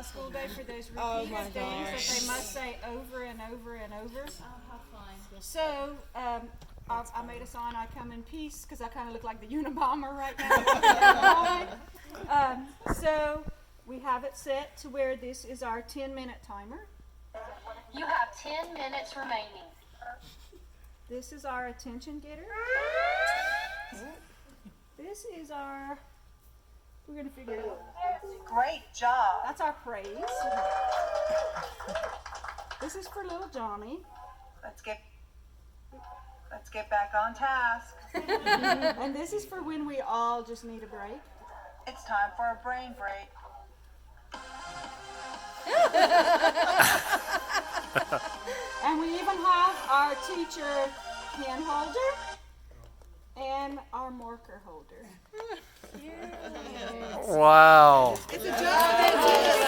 a school day for those Oh repeated my things that gosh. they must say over and over and over. Oh, how fun. So I made a sign, I come in peace, because I kind of look like the Unabomber right now. So we have it set to where this is our 10-minute timer. You have 10 minutes remaining. This is our attention getter. This is our, we're going to figure it out. Great job. That's our praise. This is for little Johnny. Let's get back on task. And this is for when we all just need a break. It's time for a brain break. And we even have our teacher pen holder and our marker holder. Wow. It's a job.